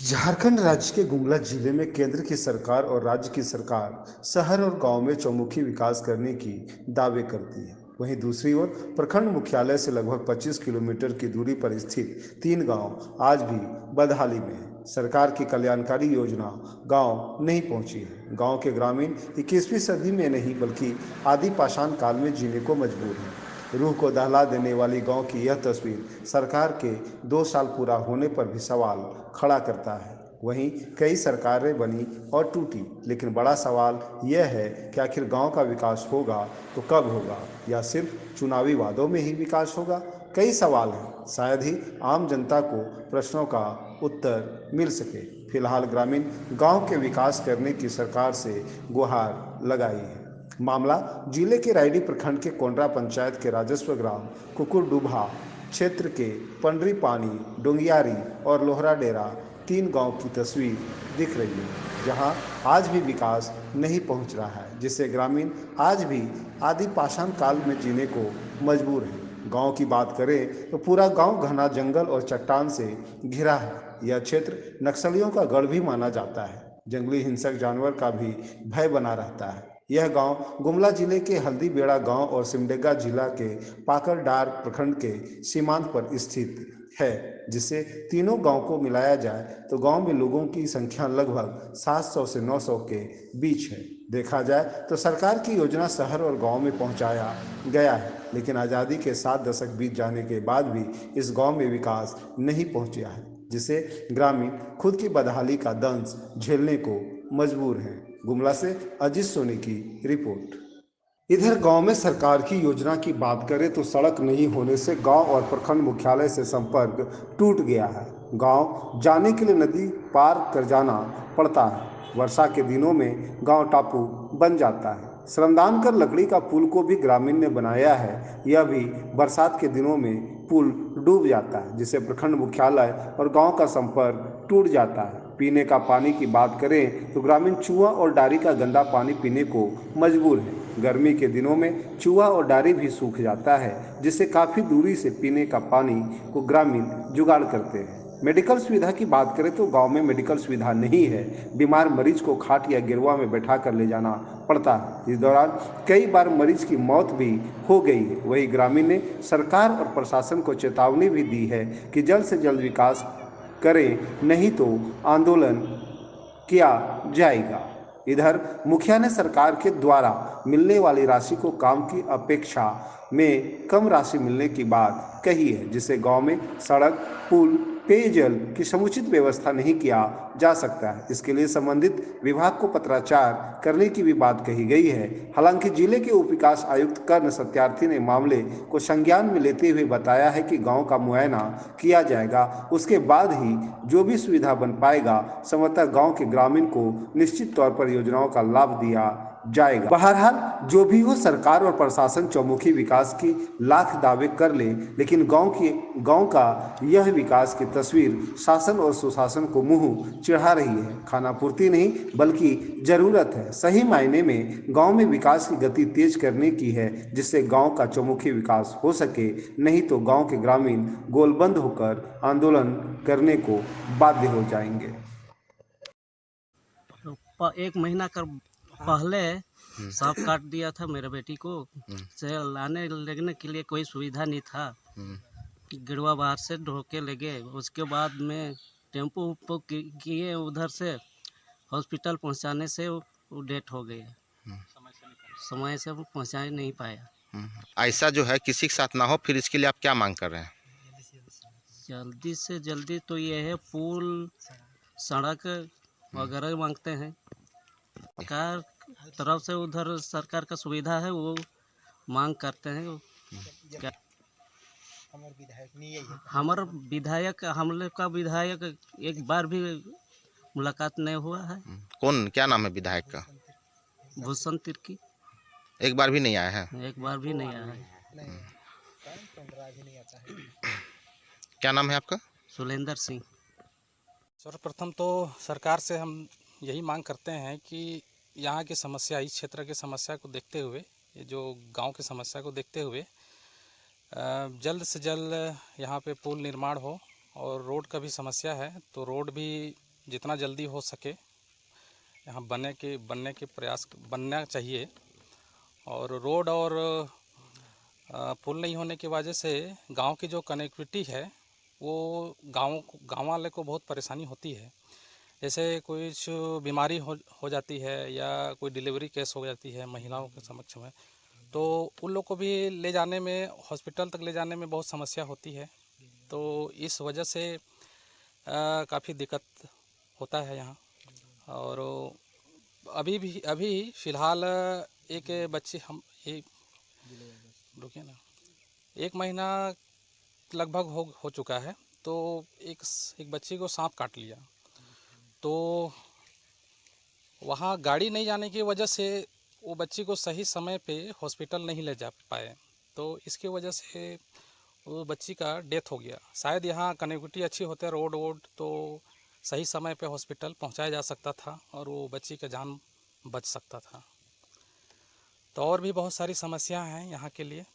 झारखंड राज्य के गुमला जिले में केंद्र की सरकार और राज्य की सरकार शहर और गांव में चौमुखी विकास करने की दावे करती है। वहीं दूसरी ओर प्रखंड मुख्यालय से लगभग 25 किलोमीटर की दूरी पर स्थित 3 गांव आज भी बदहाली में है। सरकार की कल्याणकारी योजना गांव नहीं पहुंची है। गांव के ग्रामीण 21वीं सदी में नहीं बल्कि आदि पाषाण काल में जीने को मजबूर हैं। रूह को दहला देने वाली गांव की यह तस्वीर सरकार के 2 साल पूरा होने पर भी सवाल खड़ा करता है। वहीं कई सरकारें बनी और टूटी, लेकिन बड़ा सवाल यह है कि आखिर गांव का विकास होगा तो कब होगा, या सिर्फ चुनावी वादों में ही विकास होगा। कई सवाल हैं, शायद ही आम जनता को प्रश्नों का उत्तर मिल सके। फिलहाल ग्रामीण गांव के विकास करने की सरकार से गुहार लगाई है। मामला जिले के रायडी प्रखंड के कोंडरा पंचायत के राजस्व ग्राम कुकुरडुभा क्षेत्र के पंडरी पानी, डोंगियारी और लोहरा डेरा 3 गांव की तस्वीर दिख रही है, जहां आज भी विकास नहीं पहुंच रहा है, जिससे ग्रामीण आज भी आदि पाषाण काल में जीने को मजबूर हैं। गांव की बात करें तो पूरा गांव घना जंगल और चट्टान से घिरा है। यह क्षेत्र नक्सलियों का गढ़ भी माना जाता है। जंगली हिंसक जानवर का भी भय बना रहता है। यह गांव गुमला जिले के हल्दीबेड़ा गांव और सिमडेगा जिला के पाकरडार प्रखंड के सीमांत पर स्थित है, जिससे तीनों गांव को मिलाया जाए तो गांव में लोगों की संख्या लगभग 700 से 900 के बीच है। देखा जाए तो सरकार की योजना शहर और गांव में पहुंचाया गया है, लेकिन आज़ादी के 7 दशक बीत जाने के बाद भी इस गांव में विकास नहीं पहुंचा है, जिसे ग्रामीण खुद की बदहाली का दंश झेलने को मजबूर हैं। गुमला से अजीत सोनी की रिपोर्ट। इधर गांव में सरकार की योजना की बात करें तो सड़क नहीं होने से गांव और प्रखंड मुख्यालय से संपर्क टूट गया है। गांव जाने के लिए नदी पार कर जाना पड़ता है। वर्षा के दिनों में गांव टापू बन जाता है। श्रमदान कर लकड़ी का पुल को भी ग्रामीण ने बनाया है। यह भी बरसात के दिनों में पुल डूब जाता है, जिससे प्रखंड मुख्यालय और गांव का संपर्क टूट जाता है। पीने का पानी की बात करें तो ग्रामीण चूहा और डारी का गंदा पानी पीने को मजबूर है। गर्मी के दिनों में चूहा और डारी भी सूख जाता है, जिससे काफ़ी दूरी से पीने का पानी को ग्रामीण जुगाड़ करते हैं। मेडिकल सुविधा की बात करें तो गांव में मेडिकल सुविधा नहीं है। बीमार मरीज को खाट या गिरवा में बैठा कर ले जाना पड़ता है। इस दौरान कई बार मरीज की मौत भी हो गई है। वही ग्रामीण ने सरकार और प्रशासन को चेतावनी भी दी है कि जल्द से जल्द विकास करें, नहीं तो आंदोलन किया जाएगा। इधर मुखिया ने सरकार के द्वारा मिलने वाली राशि को काम की अपेक्षा में कम राशि मिलने की बात कही है, जिससे गांव में सड़क, पुल, पेयजल की समुचित व्यवस्था नहीं किया जा सकता है। इसके लिए संबंधित विभाग को पत्राचार करने की भी बात कही गई है। हालांकि जिले के उप विकास आयुक्त कर्ण सत्यार्थी ने मामले को संज्ञान में लेते हुए बताया है कि गांव का मुआयना किया जाएगा, उसके बाद ही जो भी सुविधा बन पाएगा संभवतः गांव के ग्रामीण को निश्चित तौर पर योजनाओं का लाभ दिया जाएगा। बहरहाल जो भी हो, सरकार और प्रशासन चौमुखी विकास की लाख दावे कर ले, लेकिन गांव का यह विकास की तस्वीर शासन और सुशासन को मुंह चिढ़ा रही है। खाना पूर्ति नहीं बल्कि जरूरत है। सही मायने में गांव में विकास की गति तेज करने की है, जिससे गांव का चौमुखी विकास हो सके, नहीं तो गांव के ग्रामीण गोलबंद होकर आंदोलन करने को बाध्य हो जाएंगे। एक महीना कर पहले सांप काट दिया था मेरे बेटी को। से लाने लगने के लिए कोई सुविधा नहीं था। गिरवा बाहर से ढो के ले गए। उसके बाद में टेम्पो उम्पो किए, उधर से हॉस्पिटल पहुंचाने से वो डेथ हो गई। समय से वो पहुंचा ही नहीं पाया। ऐसा जो है किसी के साथ ना हो, फिर इसके लिए आप क्या मांग कर रहे हैं? जल्दी से जल्दी तो ये है, पुल, सड़क वगैरह मांगते हैं। सरकार तरफ से उधर सरकार का सुविधा है, वो मांग करते हैं। क्या हमारा विधायक, हम लोग का विधायक एक बार भी मुलाकात नहीं हुआ है। कौन, क्या नाम है विधायक का? भूषण तिर्की। एक बार भी नहीं आया है? एक बार भी नहीं आया है। क्या नाम है आपका? सुलेंदर सिंह। सर्वप्रथम तो सरकार से हम यही मांग करते हैं कि यहाँ की समस्या, इस क्षेत्र की समस्या को देखते हुए, ये जो गांव की समस्या को देखते हुए जल्द से जल्द यहाँ पे पुल निर्माण हो। और रोड का भी समस्या है, तो रोड भी जितना जल्दी हो सके यहाँ बनने के प्रयास बनना चाहिए। और रोड और पुल नहीं होने की वजह से गांव की जो कनेक्टिविटी है वो गांव वाले को बहुत परेशानी होती है। जैसे कुछ बीमारी हो जाती है या कोई डिलीवरी केस हो जाती है महिलाओं के समक्ष में, तो उन लोग को भी ले जाने में, हॉस्पिटल तक ले जाने में बहुत समस्या होती है। तो इस वजह से काफ़ी दिक्कत होता है यहाँ। और अभी फ़िलहाल एक बच्चे रुकिए ना, 1 महीना लगभग हो चुका है। तो एक बच्ची को सांप काट लिया, तो वहाँ गाड़ी नहीं जाने की वजह से वो बच्ची को सही समय पे हॉस्पिटल नहीं ले जा पाए, तो इसकी वजह से वो बच्ची का डेथ हो गया। शायद यहाँ कनेक्टिविटी अच्छी होते, रोड तो सही समय पे हॉस्पिटल पहुँचाया जा सकता था और वो बच्ची का जान बच सकता था। तो और भी बहुत सारी समस्या हैं यहाँ के लिए।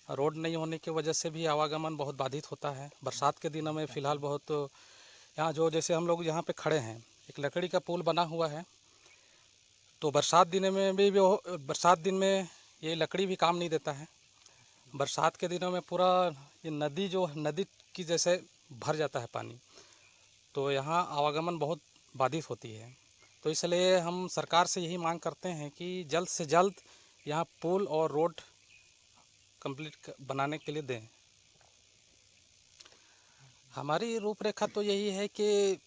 रोड नहीं होने की वजह से भी आवागमन बहुत बाधित होता है। बरसात के दिनों में फ़िलहाल बहुत यहाँ जैसे हम लोग यहाँ पे खड़े हैं, एक लकड़ी का पुल बना हुआ है, तो बरसात दिन में ये लकड़ी भी काम नहीं देता है। बरसात के दिनों में पूरा ये नदी की जैसे भर जाता है पानी, तो यहाँ आवागमन बहुत बाधित होती है। तो इसलिए हम सरकार से यही मांग करते हैं कि जल्द से जल्द यहाँ पुल और रोड कंप्लीट बनाने के लिए दें। हमारी रूपरेखा तो यही है कि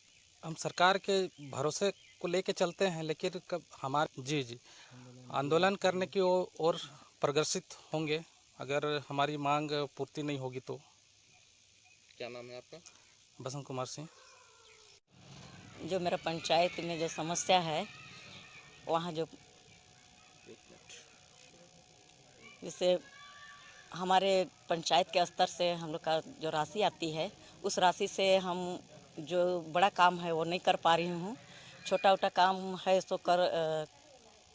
हम सरकार के भरोसे को लेके चलते हैं, लेकिन कब जी आंदोलन करने की ओर प्रग्रसित होंगे अगर हमारी मांग पूर्ति नहीं होगी तो। क्या नाम है आपका? बसंत कुमार सिंह। जो मेरा पंचायत में जो समस्या है, वहाँ जो जैसे हमारे पंचायत के स्तर से हम लोग का जो राशि आती है, उस राशि से हम जो बड़ा काम है वो नहीं कर पा रही हूँ। छोटा छोटा काम है तो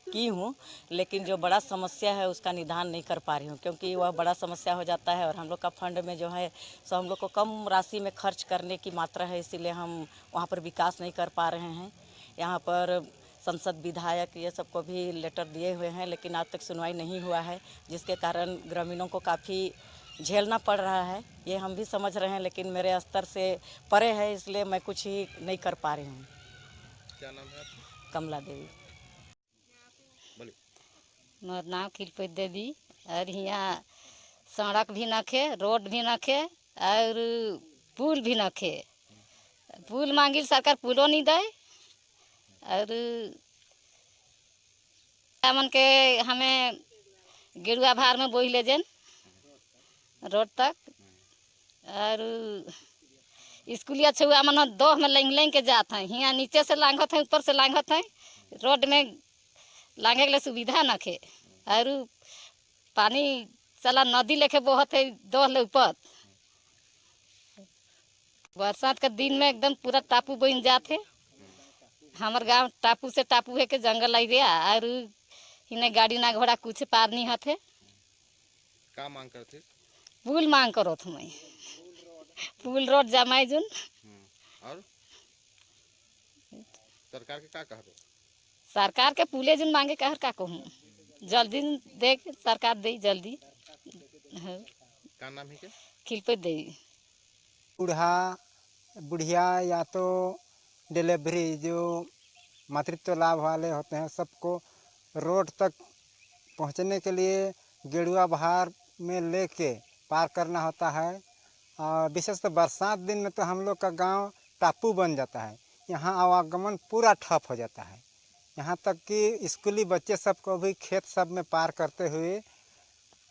की हूँ, लेकिन जो बड़ा समस्या है उसका निदान नहीं कर पा रही हूँ, क्योंकि वह बड़ा समस्या हो जाता है और हम लोग का फंड में जो है सो हम लोग को कम राशि में खर्च करने की मात्रा है, इसीलिए हम वहाँ पर विकास नहीं कर पा रहे हैं। यहाँ पर संसद विधायक ये सबको भी लेटर दिए हुए हैं, लेकिन आज तक सुनवाई नहीं हुआ है, जिसके कारण ग्रामीणों को काफ़ी झेलना पड़ रहा है। ये हम भी समझ रहे हैं, लेकिन मेरे स्तर से परे है, इसलिए मैं कुछ ही नहीं कर पा रही हूँ। क्या नाम है आपका? कमला देवी। मोर नाम खिलपत देवी। और यहाँ सड़क भी नखे, रोड भी नखे और पुल भी नखे। पुल मांगिल सरकार पुलो नहीं दे, और मन के हमें गेरुआ भार में बोई ले जन रोड तक। और स्कूलिया छुआ मन दोह में लाइन के जात हैं, यहाँ नीचे से लांघत हैं, ऊपर से लांघत हैं, रोड में लांघे के लिए सुविधा नखे। और पानी चला नदी लेके बहत है दोह ले ऊपर। बरसात के दिन में एकदम पूरा टापू बन जाते। हमार गांव टापू से टापू है के जंगल एरिया, और इन्हें गाड़ी ना घोड़ा कुछ पार नहीं होते। क्या मांग करते? पुल मांग करो तुम्हें, पुल रोड जमाई जुन। और सरकार के क्या कह रहे? सरकार के पुले जुन मांगे कहर का कहूँ, जल्दी दे सरकार दे जल्दी। क्या नाम है? क्या खिलपत देवी। बुढ़िया या तो डिलीवरी जो मातृत्व लाभ वाले होते हैं, सबको रोड तक पहुंचने के लिए गेरुआ बहार में लेके पार करना होता है। और विशेषतः बरसात दिन में तो हम लोग का गांव टापू बन जाता है, यहाँ आवागमन पूरा ठप हो जाता है। यहाँ तक कि स्कूली बच्चे सबको भी खेत सब में पार करते हुए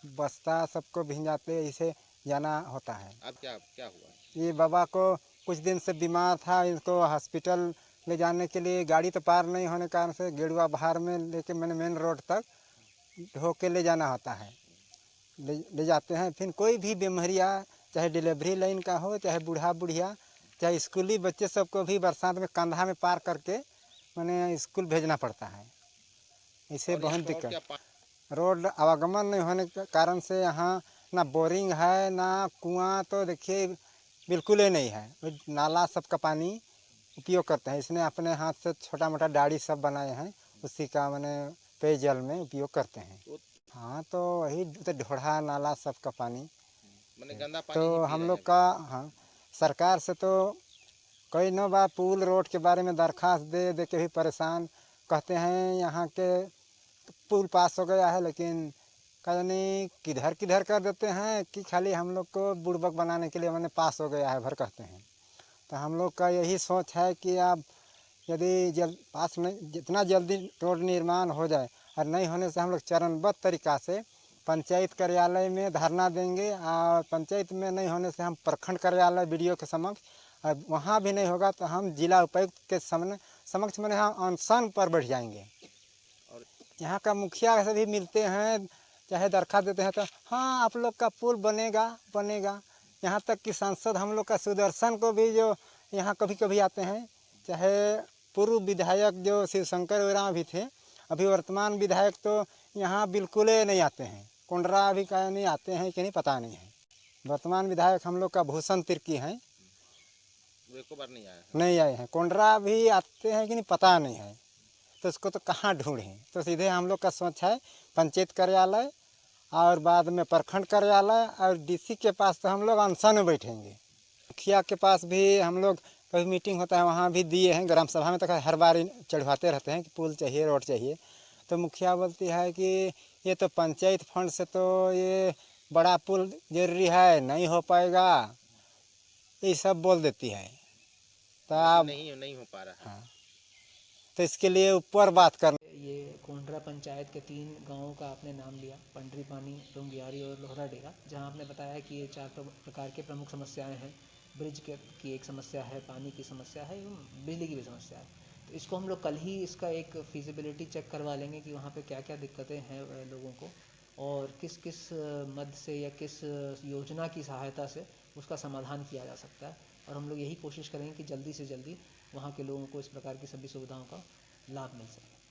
बस्ता सबको भिंजाते इसे जाना होता है। अब क्या हुआ? ये बाबा को कुछ दिन से बीमार था, इनको हॉस्पिटल ले जाने के लिए गाड़ी तो पार नहीं होने के कारण से गेरुआ बहार में लेके मैंने मेन रोड तक ढो के ले जाना होता है। ले जाते हैं। फिर कोई भी बीमारियाँ, चाहे डिलीवरी लाइन का हो, चाहे बूढ़ा बुढ़िया, चाहे स्कूली बच्चे सबको भी बरसात में कंधा में पार करके मैंने स्कूल भेजना पड़ता है। इससे बहुत दिक्कत। रोड आवागमन नहीं होने के कारण से यहाँ ना बोरिंग है ना कुआं, तो देखिए बिल्कुल ही नहीं है। नाला सबका पानी उपयोग करते हैं। इसने अपने हाथ से छोटा मोटा डाड़ी सब बनाए हैं, उसी का मैंने पेयजल में उपयोग करते हैं। हाँ, तो वही तो ढोढ़ा नाला सब का पानी मैंने गंदा पानी तो ही पी हम रहे लोग हैं। का। हाँ, सरकार से तो कई नौ बार पुल रोड के बारे में दरखास्त दे दे के भी परेशान, कहते हैं यहाँ के पुल पास हो गया है, लेकिन कहीं किधर किधर कर देते हैं कि खाली हम लोग को बुड़बक बनाने के लिए मैंने पास हो गया है भर कहते हैं। तो हम लोग का यही सोच है कि अब यदि पास नहीं, जितना जल्दी रोड निर्माण हो जाए, और नहीं होने से हम लोग चरणबद्ध तरीक़ा से पंचायत कार्यालय में धरना देंगे, और पंचायत में नहीं होने से हम प्रखंड कार्यालय BDO के समक्ष, और वहाँ भी नहीं होगा तो हम जिला उपायुक्त के समक्ष मैंने हम अनशन पर बैठ जाएंगे। और यहाँ का मुखिया से भी मिलते हैं, चाहे दरखास्त देते हैं तो हाँ आप लोग का पुल बनेगा बनेगा। यहाँ तक कि सांसद हम लोग का सुदर्शन को भी जो यहाँ कभी कभी आते हैं, चाहे पूर्व विधायक जो शिवशंकर उरांव भी थे, अभी वर्तमान विधायक तो यहाँ बिल्कुल ही नहीं आते हैं। कुंडरा अभी का नहीं आते हैं कि नहीं पता नहीं है। वर्तमान विधायक हम लोग का भूषण तिर्की हैं, वो एक बार नहीं आया है। नहीं आए हैं। कुंडरा भी आते हैं कि नहीं पता नहीं है, तो उसको तो कहाँ ढूंढें। तो सीधे हम लोग का सोच है पंचायत कार्यालय, और बाद में प्रखंड कार्यालय, और DC के पास तो हम लोग अनशन में बैठेंगे। मुखिया के पास भी हम लोग कभी मीटिंग होता है वहाँ भी दिए हैं, ग्राम सभा में तो हर बार चढ़वाते रहते हैं कि पुल चाहिए, रोड चाहिए। तो मुखिया बोलती है कि ये तो पंचायत फंड से तो ये बड़ा पुल जरूरी है, नहीं हो पाएगा, ये सब बोल देती है। तो अब नहीं हो पा रहा है। हाँ, तो इसके लिए ऊपर बात कर। ये कोंडरा पंचायत के 3 गांवों का आपने नाम लिया, पंडरी पानी, डोंगियारी और लोहरा डेगा, जहां आपने बताया कि ये 4 प्रकार के प्रमुख समस्याएं हैं। ब्रिज की एक समस्या है, पानी की समस्या है एवं बिजली की भी समस्या है। तो इसको हम लोग कल ही इसका एक फिजिबिलिटी चेक करवा लेंगे कि वहाँ पे क्या क्या दिक्कतें हैं लोगों को, और किस किस मद से या किस योजना की सहायता से उसका समाधान किया जा सकता है। और हम लोग यही कोशिश करेंगे कि जल्दी से जल्दी वहाँ के लोगों को इस प्रकार की सभी सुविधाओं का लाभ मिल सके।